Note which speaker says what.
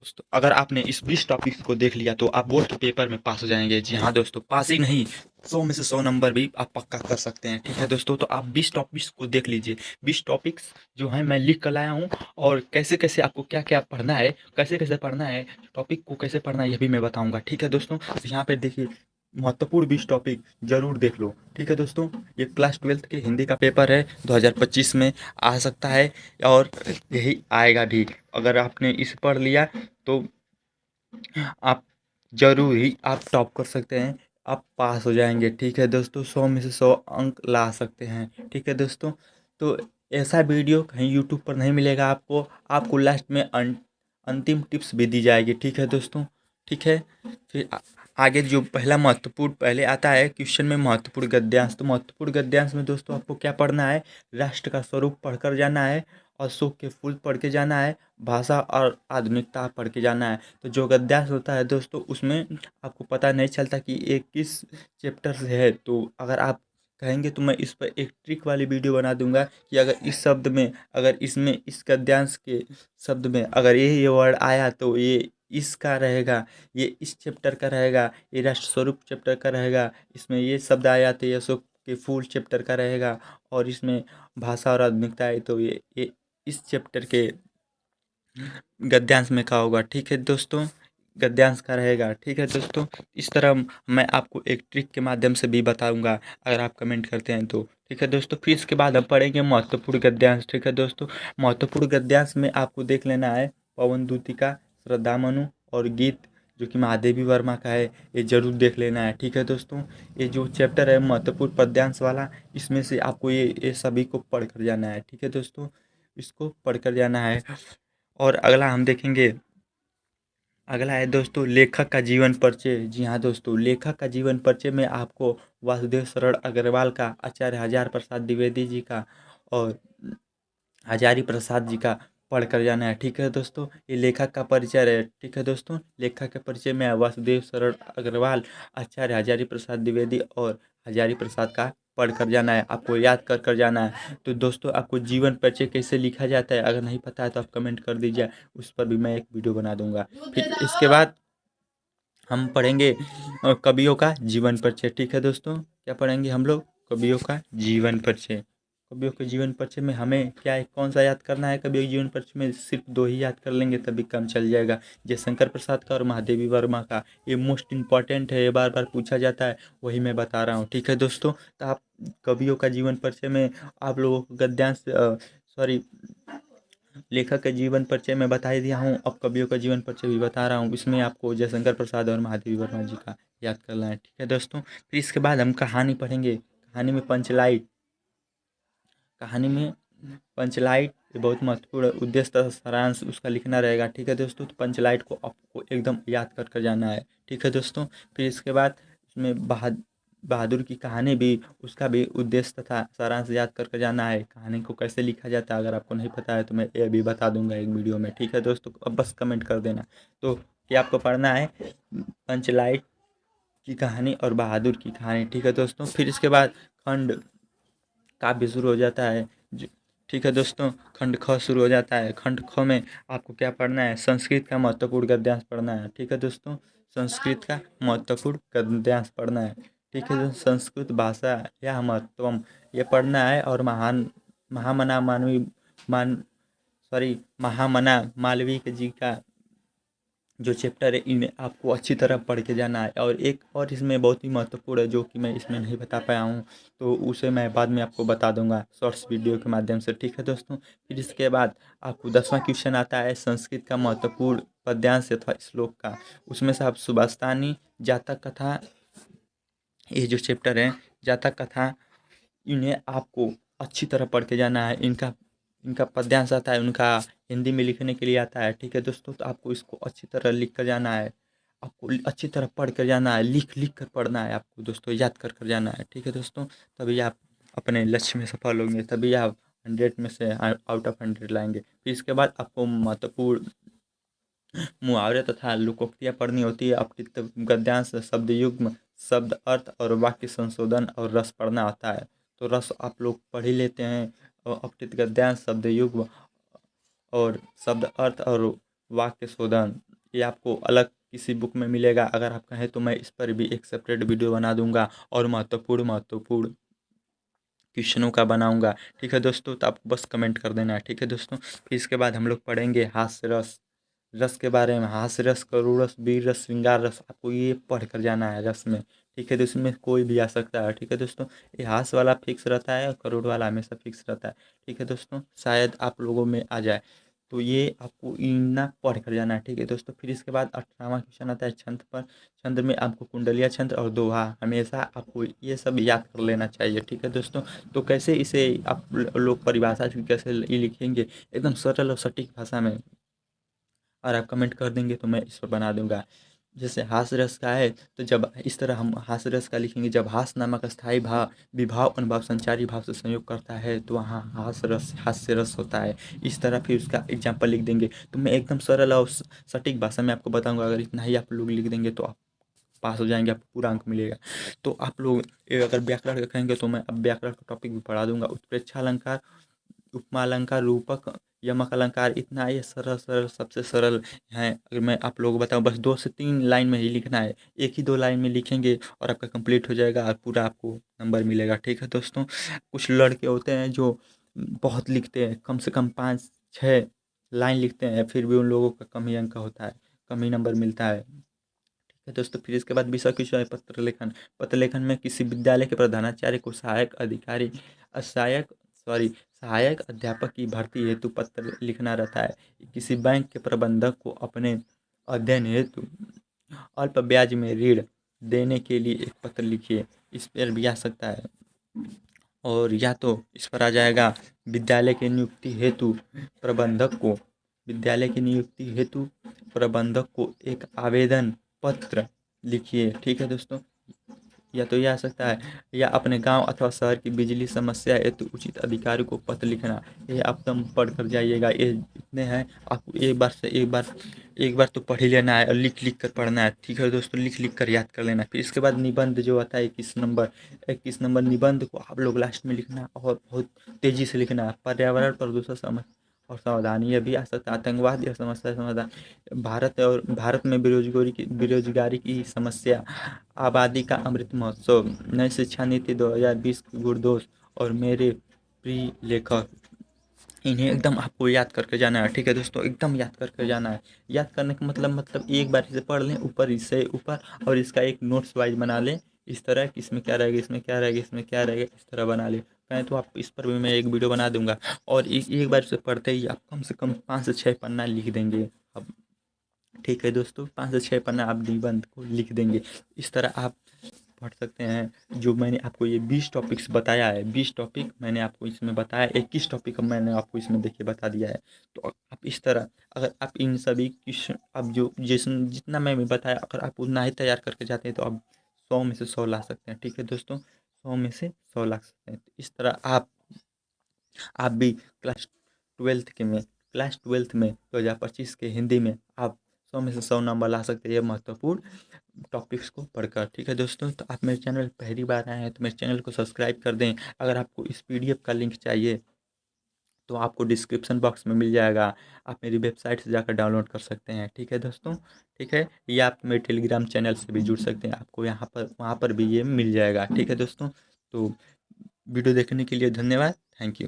Speaker 1: दोस्तों अगर आपने इस 20 टॉपिक्स को देख लिया तो आप बोर्ड के पेपर में पास हो जाएंगे। जी हाँ दोस्तों, पास ही नहीं, 100 में से 100 नंबर भी आप पक्का कर सकते हैं। ठीक है दोस्तों, तो आप 20 टॉपिक्स को देख लीजिए। 20 टॉपिक्स जो हैं मैं लिख कर लाया हूँ, और कैसे कैसे आपको क्या क्या पढ़ना है, कैसे कैसे पढ़ना है, टॉपिक को कैसे पढ़ना है, ये भी मैं बताऊंगा। ठीक है दोस्तों, तो यहाँ पे देखिए, महत्वपूर्ण 20 टॉपिक जरूर देख लो। ठीक है दोस्तों, ये क्लास 12th के हिंदी का पेपर है, 2025 में आ सकता है, और यही आएगा भी। अगर आपने इसे पढ़ लिया तो आप ज़रूर ही आप टॉप कर सकते हैं, आप पास हो जाएंगे। ठीक है दोस्तों, 100 में से 100 अंक ला सकते हैं। ठीक है दोस्तों, तो ऐसा वीडियो कहीं यूट्यूब पर नहीं मिलेगा आपको। आपको लास्ट में अंतिम टिप्स भी दी जाएगी। ठीक है दोस्तों, ठीक है। फिर आगे जो पहला महत्वपूर्ण पहले आता है क्वेश्चन में, महत्वपूर्ण गद्यांश। तो महत्वपूर्ण गद्यांश में दोस्तों आपको क्या पढ़ना है, राष्ट्र का स्वरूप पढ़कर जाना है, अशोक के फूल पढ़ के जाना है, भाषा और आधुनिकता पढ़ के जाना है। तो जो गद्यांश होता है दोस्तों, उसमें आपको पता नहीं चलता कि ये किस चैप्टर से है। तो अगर आप कहेंगे तो मैं इस पर एक ट्रिक वाली वीडियो बना दूंगा कि अगर इस शब्द में, अगर इसमें इस गद्यांश के शब्द में अगर ये वर्ड आया तो ये इसका रहेगा, ये इस चैप्टर का रहेगा, ये राष्ट्र स्वरूप चैप्टर का रहेगा, इसमें ये शब्द आया तो ये अशोक के फूल चैप्टर का रहेगा, और इसमें भाषा और आधुनिकता है तो ये इस चैप्टर के गद्यांश में का होगा। ठीक है दोस्तों, गद्यांश का रहेगा। ठीक है दोस्तों, इस तरह मैं आपको एक ट्रिक के माध्यम से भी बताऊंगा अगर आप कमेंट करते हैं तो। ठीक है दोस्तों, फिर इसके बाद हम पढ़ेंगे महत्वपूर्ण गद्यांश। ठीक है दोस्तों, महत्वपूर्ण गद्यांश में आपको देख लेना है पवन दूतिका, श्रद्धामनु और गीत, जो कि महादेवी वर्मा का है, ये जरूर देख लेना है। ठीक है दोस्तों, ये जो चैप्टर है महत्वपूर्ण पद्यांश वाला, इसमें से आपको ये सभी को पढ़ कर जाना है। ठीक है दोस्तों, इसको पढ़ कर जाना है। और अगला हम देखेंगे, अगला है दोस्तों लेखक का जीवन परिचय। जी हाँ दोस्तों, लेखक का जीवन परिचय में आपको वासुदेव शरण अग्रवाल का, आचार्य हजार प्रसाद द्विवेदी जी का और हजारी प्रसाद जी का पढ़ कर जाना है। ठीक है दोस्तों, ये लेखक का परिचय है। ठीक है दोस्तों, लेखक के परिचय में वासुदेव शरण अग्रवाल, आचार्य हजारी प्रसाद द्विवेदी और हजारी प्रसाद का पढ़ कर जाना है, आपको याद कर कर जाना है। तो दोस्तों आपको जीवन परिचय कैसे लिखा जाता है अगर नहीं पता है तो आप कमेंट कर दीजिए, उस पर भी मैं एक वीडियो बना दूंगा। फिर इसके बाद हम पढ़ेंगे कवियों का जीवन परिचय। ठीक है दोस्तों, क्या पढ़ेंगे हम लोग, कवियों का जीवन परिचय। कवियों के जीवन परिचय में हमें क्या है, कौन सा याद करना है, कवियों के जीवन परिचय में सिर्फ दो ही याद कर लेंगे तभी काम चल जाएगा, जयशंकर प्रसाद का और महादेवी वर्मा का। ये मोस्ट इंपॉर्टेंट है, ये बार बार पूछा जाता है, वही मैं बता रहा हूँ। ठीक है दोस्तों, तो आप कवियों का जीवन परिचय में आप लोगों को गद्यांश, सॉरी, लेखक के जीवन परिचय में बता ही दिया हूँ, अब कवियों का जीवन परिचय भी बता रहा हूँ। इसमें आपको जयशंकर प्रसाद और महादेवी वर्मा जी का याद करना है। ठीक है दोस्तों, फिर इसके बाद हम कहानी पढ़ेंगे। कहानी में पंचलाइट, कहानी में पंचलाइट ये बहुत महत्वपूर्ण उद्देश्य तथा सारांश उसका लिखना रहेगा। ठीक है दोस्तों, तो पंचलाइट को आपको एकदम याद कर कर जाना है। ठीक है दोस्तों, फिर इसके बाद उसमें बहादुर की कहानी भी, उसका भी उद्देश्य तथा सारांश याद करके जाना है। कहानी को कैसे लिखा जाता है अगर आपको नहीं पता है तो मैं ये भी बता दूंगा एक वीडियो में। ठीक है दोस्तों, अब बस कमेंट कर देना। तो क्या आपको पढ़ना है, पंचलाइट की कहानी और बहादुर की कहानी। ठीक है दोस्तों, फिर इसके बाद खंड काव्य शुरू हो जाता है। ठीक है दोस्तों, खंड ख शुरू हो जाता है। खंड ख में आपको क्या पढ़ना है, संस्कृत का महत्वपूर्ण गद्यांश पढ़ना है। ठीक है दोस्तों, संस्कृत का महत्वपूर्ण गद्यांश पढ़ना है। ठीक है दोस्तों, संस्कृत भाषा या महत्वम ये पढ़ना है, और महान महामना मानवी मान सॉरी महामना मालवीय जी का जो चैप्टर है इन्हें आपको अच्छी तरह पढ़ के जाना है। और एक और इसमें बहुत ही महत्वपूर्ण है जो कि मैं इसमें नहीं बता पाया हूँ, तो उसे मैं बाद में आपको बता दूंगा शॉर्ट्स वीडियो के माध्यम से। ठीक है दोस्तों, फिर इसके बाद आपको 10वां क्वेश्चन आता है संस्कृत का महत्वपूर्ण पद्यांश अथवा श्लोक का। उसमें से आप सुभाषतानी, जातक कथा, ये जो चैप्टर है जातक कथा, इन्हें आपको अच्छी तरह पढ़ के जाना है। इनका इनका पद्यांश आता है, उनका हिंदी में लिखने के लिए आता है। ठीक है दोस्तों, तो आपको इसको अच्छी तरह लिख कर जाना है, आपको अच्छी तरह पढ़ कर जाना है, लिख लिख कर पढ़ना है आपको दोस्तों, याद कर कर जाना है। ठीक है दोस्तों, तभी आप अपने लक्ष्य में सफल होंगे, तभी आप 100 में से आउट ऑफ 100 लाएंगे। फिर इसके बाद आपको महत्वपूर्ण मुहावरे तथा लोकोक्तियाँ पढ़नी होती है। अपकृत गद्यांश, शब्द युग्म, शब्द अर्थ और वाक्य संशोधन और रस पढ़ना आता है। तो रस आप लोग पढ़ ही लेते हैं, और अपकृत गद्यांश, शब्द युग्म और शब्द अर्थ और वाक्य शोधन ये आपको अलग किसी बुक में मिलेगा। अगर आप कहें तो मैं इस पर भी एक सेपरेट वीडियो बना दूंगा और महत्वपूर्ण महत्वपूर्ण क्वेश्चनों का बनाऊंगा। ठीक है दोस्तों, तो आपको बस कमेंट कर देना है। ठीक है दोस्तों, फिर इसके बाद हम लोग पढ़ेंगे हास्य रस, रस के बारे में। हास्य रस, करुण रस, वीर रस, श्रृंगार रस, आपको ये पढ़ कर जाना है रस में। ठीक है, तो इसमें कोई भी आ सकता है। ठीक है दोस्तों, ये हास्य वाला फिक्स रहता है और करुण वाला हमेशा फिक्स रहता है। ठीक है दोस्तों, शायद आप लोगों में आ जाए, तो ये आपको इतना पढ़ कर जाना है। ठीक है दोस्तों, फिर इसके बाद 18वां क्वेश्चन आता है छंद पर। छंद में आपको कुंडलिया छंद और दोहा हमेशा आपको ये सब याद कर लेना चाहिए। ठीक है दोस्तों, तो कैसे इसे आप लोग परिभाषा कैसे लिखेंगे एकदम सरल और सटीक भाषा में, और आप कमेंट कर देंगे तो मैं इस पर बना दूंगा। जैसे हास रस का है, तो जब इस तरह हम हास रस का लिखेंगे, जब हास नामक स्थायी भाव विभाव अनुभाव संचारी भाव से संयोग करता है तो वहाँ हास रस हास्य रस होता है। इस तरह फिर उसका एग्जाम्पल लिख देंगे। तो मैं एकदम सरल और सटीक भाषा में आपको बताऊंगा। अगर इतना ही आप लोग लिख देंगे तो आप पास हो जाएंगे, आपको पूरा अंक मिलेगा। तो आप लोग अगर व्याकरण का कहेंगे तो मैं अब व्याकरण का टॉपिक भी पढ़ा दूंगा। उत्प्रेक्षा अलंकार, उपमा अलंकार, रूपक, यमक अलंकार, इतना ये सरल सरल सबसे सरल है। अगर मैं आप लोगों को बताऊं, बस 2 से 3 लाइन में ही लिखना है। एक ही 2 लाइन में लिखेंगे और आपका कंप्लीट हो जाएगा और पूरा आपको नंबर मिलेगा। ठीक है दोस्तों, कुछ लड़के होते हैं जो बहुत लिखते हैं, कम से कम 5-6 लाइन लिखते हैं, फिर भी उन लोगों का कम ही अंक होता है, कम ही नंबर मिलता है। ठीक है दोस्तों, फिर इसके बाद विषय क्वेश्चन है पत्र लेखन। पत्र लेखन में किसी विद्यालय के प्रधानाचार्य को सहायक अधिकारी सहायक सहायक अध्यापक की भर्ती हेतु पत्र लिखना रहता है। किसी बैंक के प्रबंधक को अपने अध्ययन हेतु अल्प ब्याज में ऋण देने के लिए एक पत्र लिखिए। इस पर भी आ सकता है, और या तो इस पर आ जाएगा विद्यालय की नियुक्ति हेतु प्रबंधक को विद्यालय की नियुक्ति हेतु प्रबंधक को एक आवेदन पत्र लिखिए। ठीक है दोस्तों, या तो ये आ सकता है, या अपने गांव अथवा शहर की बिजली समस्या हेतु उचित अधिकारी को पत्र लिखना। ये आप तुम पढ़ कर जाइएगा, ये इतने हैं, आपको एक बार तो पढ़ ही लेना है और लिख लिख कर पढ़ना है। ठीक है दोस्तों, लिख लिख कर याद कर लेना है। फिर इसके बाद निबंध जो आता है 21 नंबर निबंध को आप लोग लास्ट में लिखना और बहुत तेजी से लिखना है। पर्यावरण प्रदूषण समझ और सावधान, ये भी आ सकता है। आतंकवाद या समस्या समाधान, भारत में बेरोजगारी की समस्या, आबादी का अमृत महोत्सव, नई शिक्षा नीति 2020 की गुणदोष, और मेरे प्रिय लेखक। इन्हें एकदम आपको याद करके जाना है। ठीक है दोस्तों, एकदम याद करके जाना है। याद करने का मतलब एक बार इसे पढ़ लें ऊपर, इससे ऊपर, और इसका एक नोट्स वाइज बना लें इस तरह कि इसमें क्या रहेगा, इसमें क्या रहेगा, इसमें क्या रहेगा, इस तरह बना लें। कहें तो आप इस पर भी मैं एक वीडियो बना दूंगा। और एक बार इसे पढ़ते ही आप कम से कम 5 से 6 पन्ना लिख देंगे अब। ठीक है दोस्तों, 5 से 6 पन्ना आप निबंध को लिख देंगे। इस तरह आप पढ़ सकते हैं। जो मैंने आपको ये 20 टॉपिक्स बताया है, 20 टॉपिक मैंने आपको इसमें बताया, 21 टॉपिक मैंने आपको इसमें देखिए बता दिया है। तो आप इस तरह, अगर आप इन सभी क्वेश्चन, अब जो जितना मैं बताया, अगर आप उतना ही तैयार करके जाते हैं तो आप 100 में से 100 ला सकते हैं। ठीक है दोस्तों, 100 में से 100 ला सकते हैं। तो इस तरह आप भी क्लास ट्वेल्थ में 2025 के हिंदी में आप 100 में से 100 नंबर ला सकते हैं, ये महत्वपूर्ण टॉपिक्स को पढ़कर। ठीक है दोस्तों, तो आप मेरे चैनल पर पहली बार आए हैं तो मेरे चैनल को सब्सक्राइब कर दें। अगर आपको इस पीडीएफ का लिंक चाहिए तो आपको डिस्क्रिप्शन बॉक्स में मिल जाएगा, आप मेरी वेबसाइट से जाकर डाउनलोड कर सकते हैं। ठीक है दोस्तों, ठीक है, या आप मेरे टेलीग्राम चैनल से भी जुड़ सकते हैं, आपको यहाँ पर वहाँ पर भी ये मिल जाएगा। ठीक है दोस्तों, तो वीडियो देखने के लिए धन्यवाद, थैंक यू।